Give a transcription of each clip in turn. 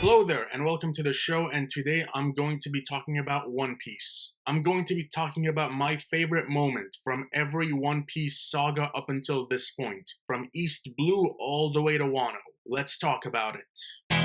Hello there and welcome to the show, and today I'm going to be talking about One Piece. I'm going to be talking about my favorite moment from every One Piece saga up until this point, from East Blue all the way to Wano. Let's talk about it.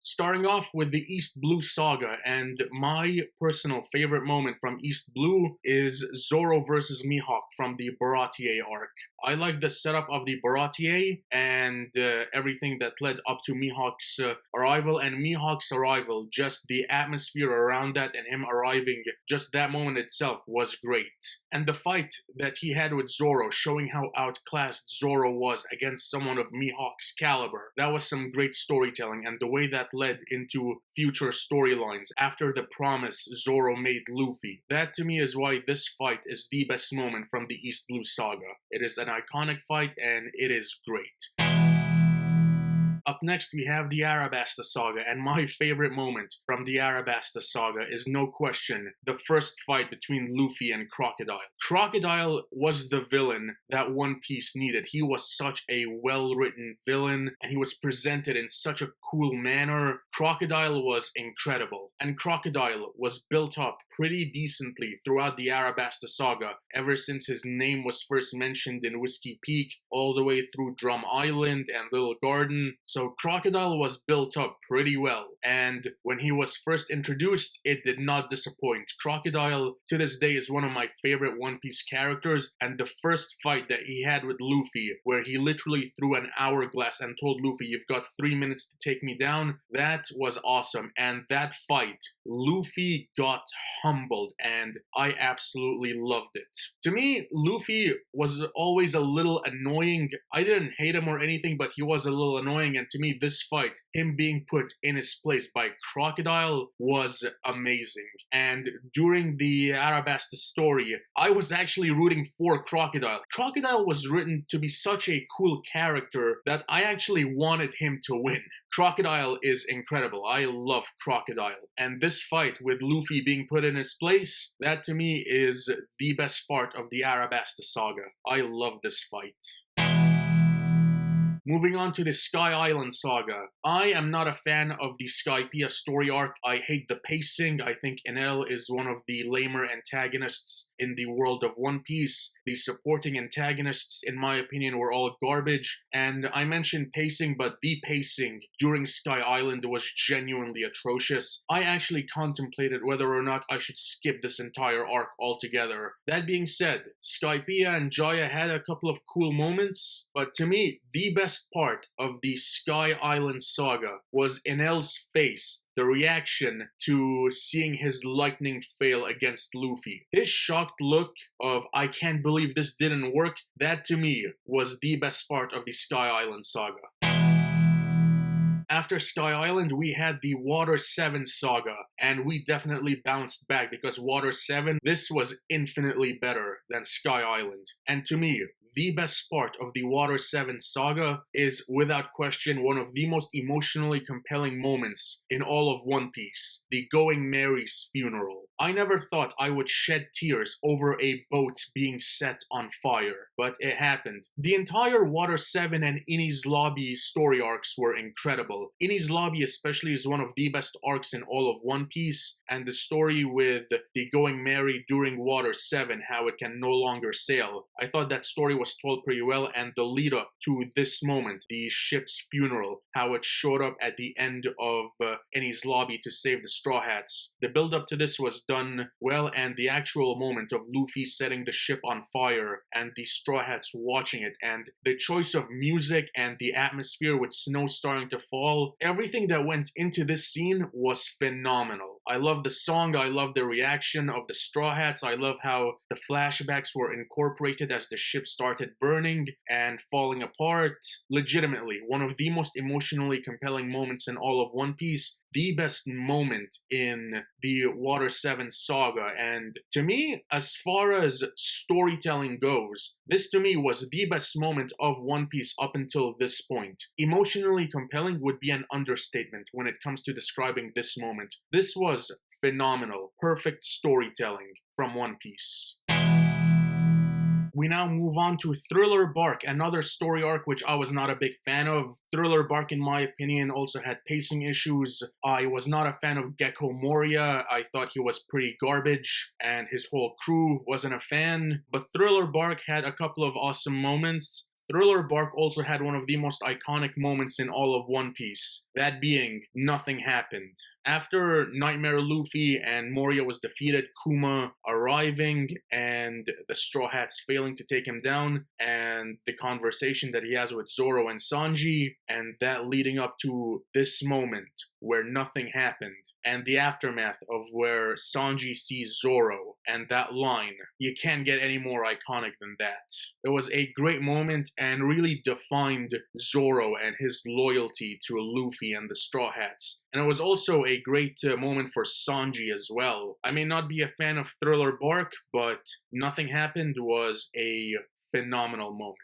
Starting off with the East Blue saga, and my personal favorite moment from East Blue is Zoro versus Mihawk from the Baratier arc. I like the setup of the Baratier and everything that led up to Mihawk's arrival, and Mihawk's arrival, just the atmosphere around that and him arriving, just that moment itself was great. And the fight that he had with Zoro, showing how outclassed Zoro was against someone of Mihawk's caliber, that was some great storytelling, and the way that led into future storylines after the promise Zoro made Luffy. That to me is why this fight is the best moment from the East Blue saga. It is an iconic fight and it is great. Up next, we have the Arabasta saga, and my favorite moment from the Arabasta saga is no question the first fight between Luffy and Crocodile. Crocodile was the villain that One Piece needed. He was such a well-written villain, and he was presented in such a cool manner. Crocodile was incredible, and Crocodile was built up pretty decently throughout the Arabasta saga, ever since his name was first mentioned in Whiskey Peak, all the way through Drum Island and Little Garden. So Crocodile was built up pretty well, and when he was first introduced, it did not disappoint. Crocodile, to this day, is one of my favorite One Piece characters, and the first fight that he had with Luffy, where he literally threw an hourglass and told Luffy, "You've got 3 minutes to take me down," that was awesome. And that fight, Luffy got humbled, and I absolutely loved it. To me, Luffy was always a little annoying. I didn't hate him or anything, but he was a little annoying, and to me, this fight, him being put in his place by Crocodile, was amazing. And during the Arabasta story, I was actually rooting for Crocodile. Crocodile was written to be such a cool character that I actually wanted him to win. Crocodile is incredible. I love Crocodile. And this fight with Luffy being put in his place, that to me is the best part of the Arabasta saga. I love this fight. Moving on to the Sky Island saga. I am not a fan of the Skypiea story arc. I hate the pacing. I think Enel is one of the lamer antagonists in the world of One Piece. The supporting antagonists, in my opinion, were all garbage. And I mentioned pacing, but the pacing during Sky Island was genuinely atrocious. I actually contemplated whether or not I should skip this entire arc altogether. That being said, Skypiea and Jaya had a couple of cool moments, but to me, the best part of the Sky Island saga was Enel's face, the reaction to seeing his lightning fail against Luffy. His shocked look of, "I can't believe this didn't work," that to me was the best part of the Sky Island saga. After Sky Island, we had the Water 7 saga, and we definitely bounced back because Water 7, this was infinitely better than Sky Island. And to me, the best part of the Water 7 saga is, without question, one of the most emotionally compelling moments in all of One Piece, the Going Merry's funeral. I never thought I would shed tears over a boat being set on fire, but it happened. The entire Water 7 and Enies Lobby story arcs were incredible. Enies Lobby especially is one of the best arcs in all of One Piece, and the story with the Going Merry during Water 7, how it can no longer sail. I thought that story was told pretty well, and the lead up to this moment, the ship's funeral, how it showed up at the end of Enies Lobby to save the Straw Hats. The build up to this was done well, and the actual moment of Luffy setting the ship on fire and the Straw Hats watching it, and the choice of music and the atmosphere with snow starting to fall, everything that went into this scene was phenomenal. I love the song, I love the reaction of the Straw Hats, I love how the flashbacks were incorporated as the ship started burning and falling apart. Legitimately, one of the most emotionally compelling moments in all of One Piece, the best moment in the Water 7 saga, and to me, as far as storytelling goes, this to me was the best moment of One Piece up until this point. Emotionally compelling would be an understatement when it comes to describing this moment. This was phenomenal, perfect storytelling from One Piece. we now move on to Thriller Bark, another story arc which I was not a big fan of. Thriller Bark, in my opinion, also had pacing issues. I was not a fan of Gecko Moria. I thought he was pretty garbage, and his whole crew wasn't a fan. But Thriller Bark had a couple of awesome moments. Thriller Bark also had one of the most iconic moments in all of One Piece, that being nothing happened. After Nightmare Luffy and Moria was defeated, Kuma arriving and the Straw Hats failing to take him down, and the conversation that he has with Zoro and Sanji, and that leading up to this moment where nothing happened, and the aftermath of where Sanji sees Zoro, and that line, you can't get any more iconic than that. It was a great moment and really defined Zoro and his loyalty to Luffy and the Straw Hats. And it was also a great moment for Sanji as well. I may not be a fan of Thriller Bark, but Nothing Happened was a phenomenal moment.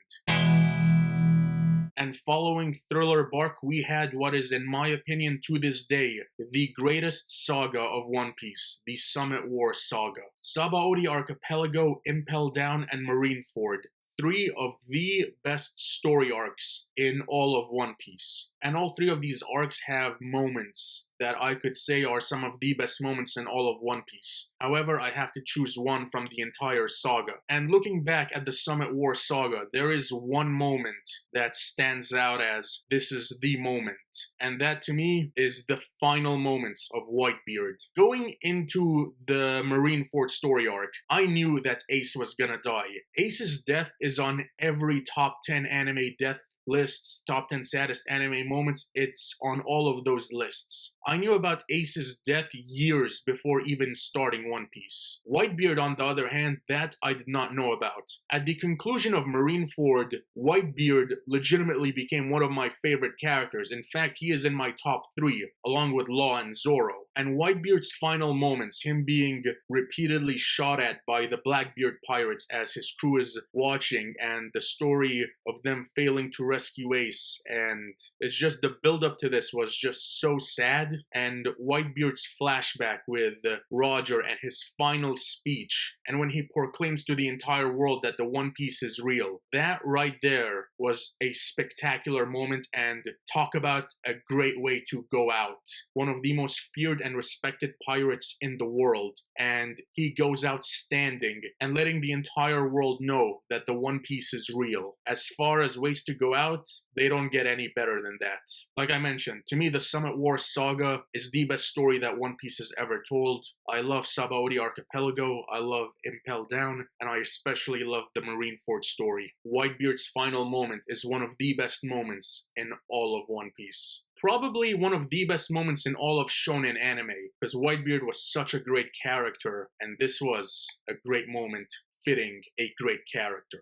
And following Thriller Bark, we had what is, in my opinion, to this day, the greatest saga of One Piece, the Summit War Saga. Sabaody Archipelago, Impel Down, and Marineford. 3 of the best story arcs in all of One Piece. And all 3 of these arcs have moments that I could say are some of the best moments in all of One Piece. However, I have to choose one from the entire saga. And looking back at the Summit War Saga, there is one moment that stands out as this is the moment. And that to me is the final moments of Whitebeard. Going into the Marineford story arc, I knew that Ace was gonna die. Ace's death is on every top 10 anime death lists, top 10 saddest anime moments, it's on all of those lists. I knew about Ace's death years before even starting One Piece. Whitebeard, on the other hand, that I did not know about. At the conclusion of Marineford, Whitebeard legitimately became one of my favorite characters. In fact, he is in my top 3, along with Law and Zoro. And Whitebeard's final moments, him being repeatedly shot at by the Blackbeard pirates as his crew is watching, and the story of them failing to rescue Ace, and it's just the build-up to this was just so sad. And Whitebeard's flashback with Roger and his final speech, and when he proclaims to the entire world that the One Piece is real, that right there was a spectacular moment, and talk about a great way to go out. One of the most feared and respected pirates in the world, and he goes out standing and letting the entire world know that the One Piece is real. As far as ways to go out, they don't get any better than that. Like I mentioned, to me the Summit War Saga is the best story that One Piece has ever told. I love Sabaody Archipelago, I love Impel Down, and I especially love the Marineford story. Whitebeard's final moment is one of the best moments in all of One Piece. Probably one of the best moments in all of shonen anime, because Whitebeard was such a great character, and this was a great moment fitting a great character.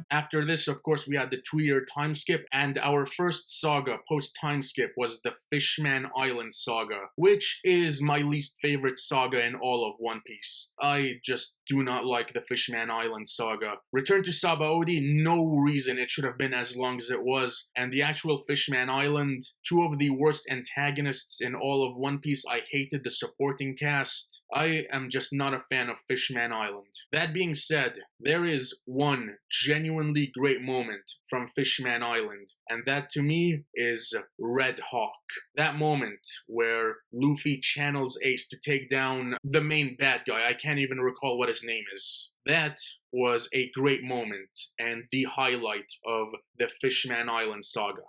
After this, of course, we had the 2-year time skip, and our first saga post-time skip was the Fishman Island saga, which is my least favorite saga in all of One Piece. I just do not like the Fishman Island saga. Return to Sabaody, no reason it should have been as long as it was, and the actual Fishman Island, 2 of the worst antagonists in all of One Piece. I hated the supporting cast. I am just not a fan of Fishman Island. That being said, there is one genuinely great moment from Fishman Island, and that to me is Red Hawk. That moment where Luffy channels Ace to take down the main bad guy, I can't even recall what his name is. That was a great moment and the highlight of the Fishman Island saga.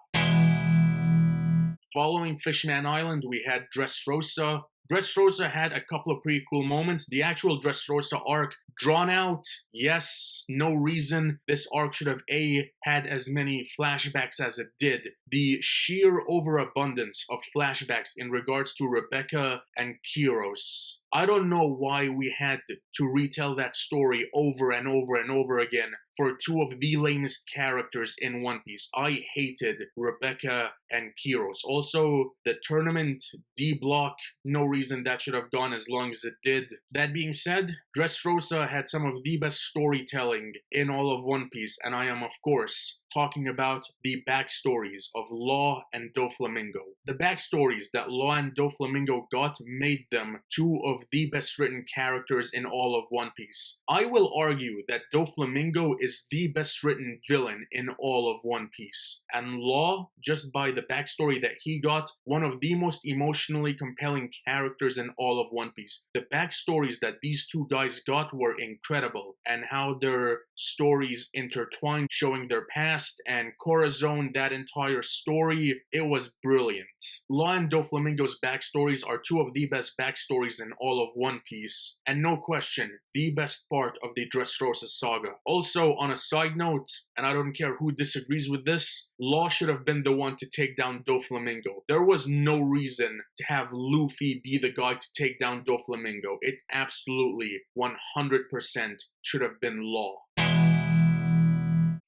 Following Fishman Island, we had Dressrosa. Dressrosa had a couple of pretty cool moments. The actual Dressrosa arc, drawn out, yes, no reason. This arc should have had as many flashbacks as it did. The sheer overabundance of flashbacks in regards to Rebecca and Kyros. I don't know why we had to retell that story over and over and over again for two of the lamest characters in One Piece. I hated Rebecca and Kiros. Also, the tournament D-block, no reason that should have gone as long as it did. That being said, Dressrosa had some of the best storytelling in all of One Piece, and I am, of course, talking about the backstories of Law and Doflamingo. The backstories that Law and Doflamingo got made them two of the best written characters in all of One Piece. I will argue that Doflamingo is the best written villain in all of One Piece, and Law, just by the backstory that he got, one of the most emotionally compelling characters in all of One Piece. The backstories that these two guys got were incredible, and how their stories intertwined, showing their past and Corazon, that entire story, it was brilliant. Law and Doflamingo's backstories are two of the best backstories in all of One Piece, and no question, the best part of the Dressrosa saga. Also, on a side note, and I don't care who disagrees with this, Law should have been the one to take down Doflamingo. There was no reason to have Luffy be the guy to take down Doflamingo. It absolutely 100% should have been Law.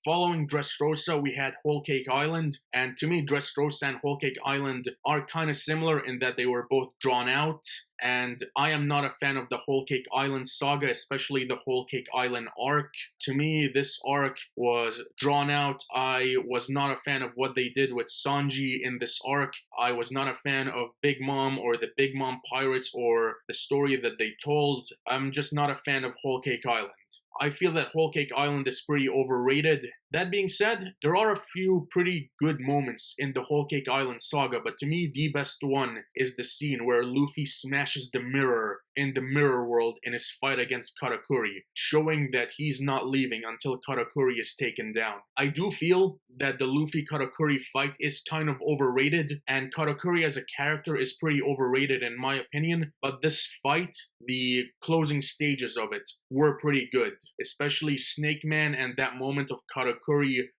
Following Dressrosa, we had Whole Cake Island, and to me, Dressrosa and Whole Cake Island are kind of similar in that they were both drawn out, and I am not a fan of the Whole Cake Island saga, especially the Whole Cake Island arc. To me, this arc was drawn out. I was not a fan of what they did with Sanji in this arc. I was not a fan of Big Mom or the Big Mom Pirates or the story that they told. I'm just not a fan of Whole Cake Island. I feel that Whole Cake Island is pretty overrated. That being said, there are a few pretty good moments in the Whole Cake Island saga, but to me, the best one is the scene where Luffy smashes the mirror in the mirror world in his fight against Katakuri, showing that he's not leaving until Katakuri is taken down. I do feel that the Luffy-Katakuri fight is kind of overrated, and Katakuri as a character is pretty overrated in my opinion, but this fight, the closing stages of it, were pretty good, especially Snake Man and that moment of Katakuri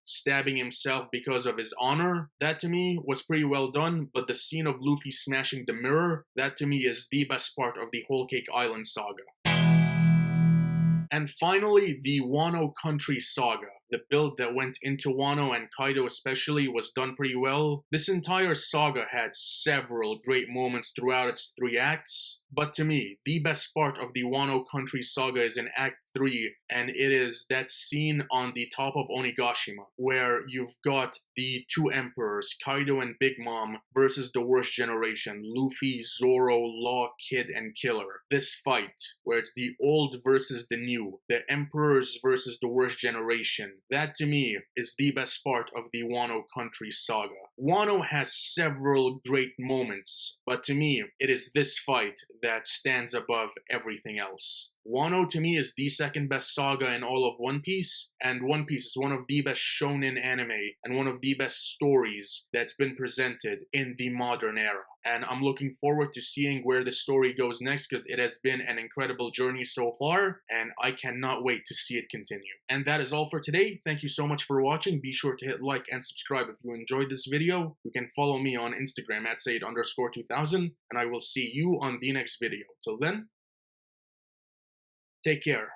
stabbing himself because of his honor. That to me was pretty well done, but the scene of Luffy smashing the mirror, that to me is the best part of the Whole Cake Island saga. And finally, the Wano Country saga. The build that went into Wano and Kaido especially was done pretty well. This entire saga had several great moments throughout its 3 acts, but to me, the best part of the Wano Country saga is in Act 3, and it is that scene on the top of Onigashima, where you've got the 2 emperors, Kaido and Big Mom, versus the worst generation, Luffy, Zoro, Law, Kid, and Killer. This fight, where it's the old versus the new, the emperors versus the worst generation, that to me is the best part of the Wano Country saga. Wano has several great moments, but to me, it is this fight that stands above everything else. Wano to me is the second best saga in all of One Piece, and One Piece is one of the best shonen anime and one of the best stories that's been presented in the modern era. And I'm looking forward to seeing where the story goes next because it has been an incredible journey so far, and I cannot wait to see it continue. And that is all for today. Thank you so much for watching. Be sure to hit like and subscribe if you enjoyed this video. You can follow me on Instagram at Said_2000, and I will see you on the next video. Till then, take care.